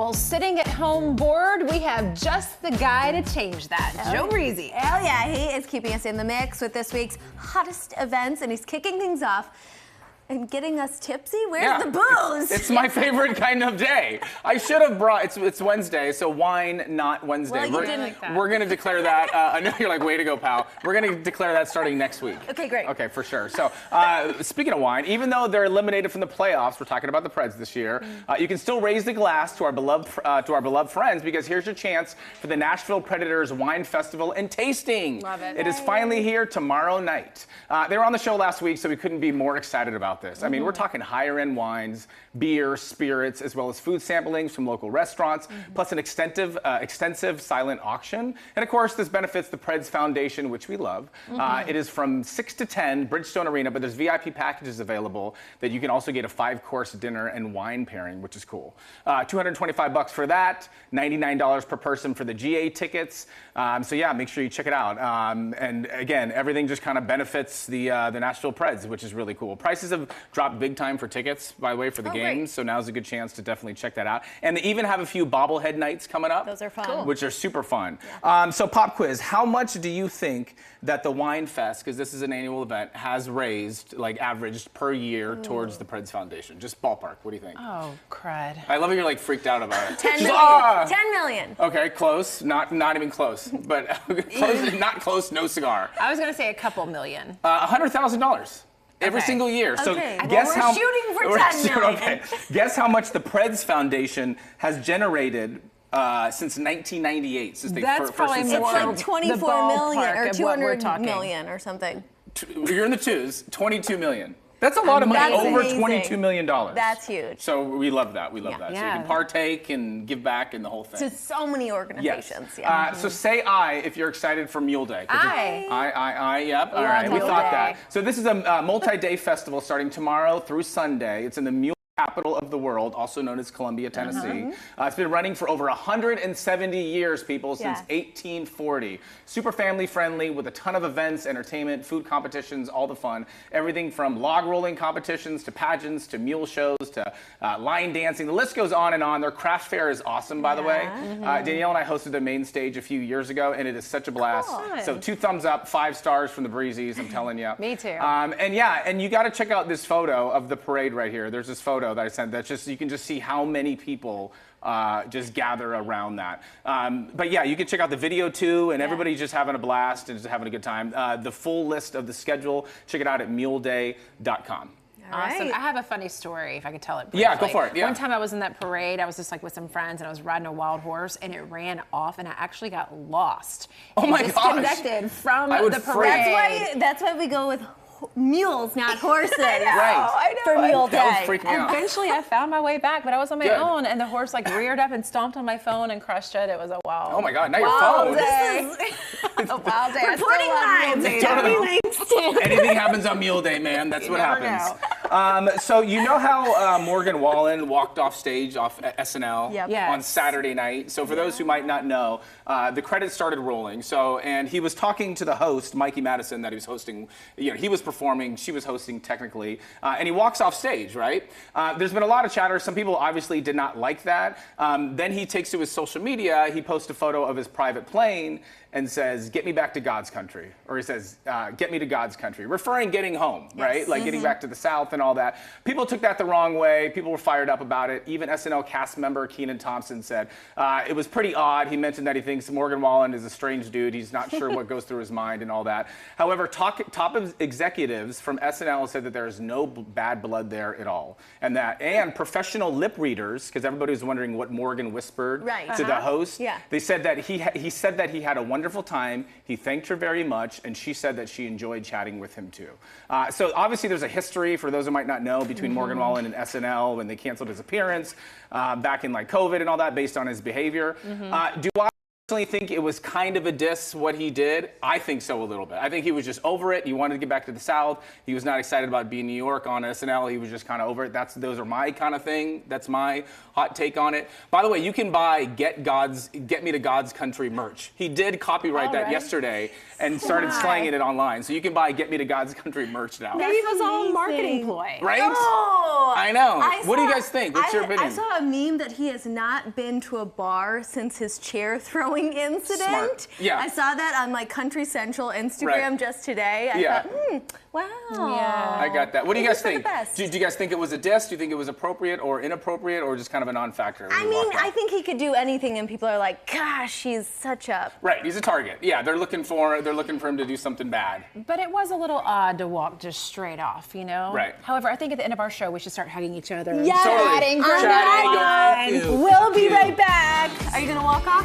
Well, sitting at home bored, we have just the guy to change that. Joe Breezy. Hell yeah, he is keeping us in the mix with this week's hottest events, and he's kicking things off and getting us tipsy. Where's the booze? It's my favorite kind of day. I should have brought, it's Wednesday, so wine, not Wednesday. Well, you didn't like that. We're going to declare that. I know you're like, way to go, pal. We're going to declare that starting next week. Okay, great. Okay, for sure. So, speaking of wine, even though they're eliminated from the playoffs, we're talking about the Preds this year, you can still raise the glass to our beloved friends, because here's your chance for the Nashville Predators Wine Festival and Tasting. Love it. It is finally here tomorrow night. They were on the show last week, so we couldn't be more excited about this. I mean, we're talking higher-end wines, beer, spirits, as well as food samplings from local restaurants, plus an extensive silent auction. And of course, this benefits the Preds Foundation, which we love. It is from 6 to 10, Bridgestone Arena, but there's VIP packages available that you can also get a 5-course dinner and wine pairing, which is cool. $225 for that, $99 per person for the GA tickets. So yeah, make sure you check it out. And again, everything just kind of benefits the Nashville Preds, which is really cool. Prices have dropped big time for tickets, by the way, for the games. Great. So now's a good chance to definitely check that out. And they even have a few bobblehead nights coming up. Those are fun. Cool. Which are super fun. Yeah. So pop quiz, how much do you think that the Wine Fest, because this is an annual event, has raised, like averaged per year towards the Preds Foundation? Just ballpark, what do you think? Oh, crud. I love how you're like freaked out about it. 10 million. 10 million. Okay, close. Not even close. But close, not close, no cigar. I was going to say a couple million. $100,000. Every single year. So guess we're how shooting for 10 million. Okay. Guess how much the Preds Foundation has generated since 1998. Since they That's probably It's more like 24 million or of what we're 200 talking. million or something. You're in the twos. 22 million. That's a lot of money. That's Over amazing. $22 million. That's huge. So we love that. We love that. So you Yeah. can partake and give back and the whole thing. To so many organizations. Yes. Yeah. So say I if you're excited for Mule Day. Aye. Yep. All right. We Mule thought Day. that. So this is a multi-day festival starting tomorrow through Sunday. It's in the Mule capital of the world, also known as Columbia, Tennessee. It's been running for over 170 years, people, since 1840. Super family friendly with a ton of events, entertainment, food competitions, all the fun. Everything from log rolling competitions to pageants to mule shows to line dancing. The list goes on and on. Their craft fair is awesome, by the way. Danielle and I hosted the main stage a few years ago, and it is such a blast. Cool. So 2 thumbs up, 5 stars from the Breezies, I'm telling you. Me too. And yeah, and you got to check out this photo of the parade right here. There's this photo that I sent that's just, you can just see how many people just gather around that. But yeah, you can check out the video too, and everybody's just having a blast and just having a good time. The full list of the schedule, check it out at muleday.com. Awesome. Right. I have a funny story, if I could tell it briefly. Yeah, go for it. Yeah. One time I was in that parade, I was just like with some friends, and I was riding a wild horse, and it ran off, and I actually got lost. Oh my gosh. Disconnected from I would the freak. parade. That's why we go with mules, not horses. Right. I know. For Mule That would Day. freak me out. Eventually, I found my way back, but I was on my Good. own, and the horse like reared up and stomped on my phone and crushed it. It was a wild. Oh my God, now your wild phone. day. A wild day. I still Reporting love Mule Day. Totally. Anything happens on Mule Day, man. That's what never happens. So you know how Morgan Wallen walked off stage off SNL Yep. Yes. on Saturday night? So for those who might not know, the credits started rolling. So, and he was talking to the host, Mikey Madison, that he was hosting. You know, he was performing, she was hosting technically, and he walks off stage, right? There's been a lot of chatter. Some people obviously did not like that. Then he takes to his social media, he posts a photo of his private plane and says, "Get me back to God's country." Or he says, "Get me to God's country," referring getting home, right? Like getting back to the South and all that. People took that the wrong way. People were fired up about it. Even SNL cast member Kenan Thompson said it was pretty odd. He mentioned that he thinks Morgan Wallen is a strange dude. He's not sure what goes through his mind and all that. However, top executives from SNL said that there is no bad blood there at all. And professional lip readers, because everybody was wondering what Morgan whispered to the host. Yeah. They said that he said that he had a wonderful time. He thanked her very much, and she said that she enjoyed chatting with him too. So obviously there's a history, for those who might not know, between Morgan Wallen and SNL when they canceled his appearance back in like COVID and all that based on his behavior. Do I personally think it was kind of a diss what he did. I think so a little bit. I think he was just over it. He wanted to get back to the South. He was not excited about being in New York on SNL. He was just kind of over it. Those are my kind of thing. That's my hot take on it. By the way, you can buy Get Me to God's Country merch. He did copyright that yesterday and started slanging it online. So you can buy Get Me to God's Country merch now. Maybe it was all a marketing ploy. Right? Oh, I know. What do you guys think? What's your opinion? I saw a meme that he has not been to a bar since his chair throwing incident. Smart. Yeah. I saw that on like Country Central Instagram just today. I thought, wow. Yeah. I got that. What do you guys These are think? the best. Do you guys think it was a diss? Do you think it was appropriate or inappropriate or just kind of a non-factor? I mean, I think he could do anything, and people are like, "Gosh, he's such a..." Right, he's a target. Yeah, they're looking for him to do something bad. But it was a little odd to walk just straight off, you know? Right. However, I think at the end of our show, we should start hugging each other. Yes. Totally. Chatting, Chatting, crying. go. We'll be right back. Are you gonna walk off?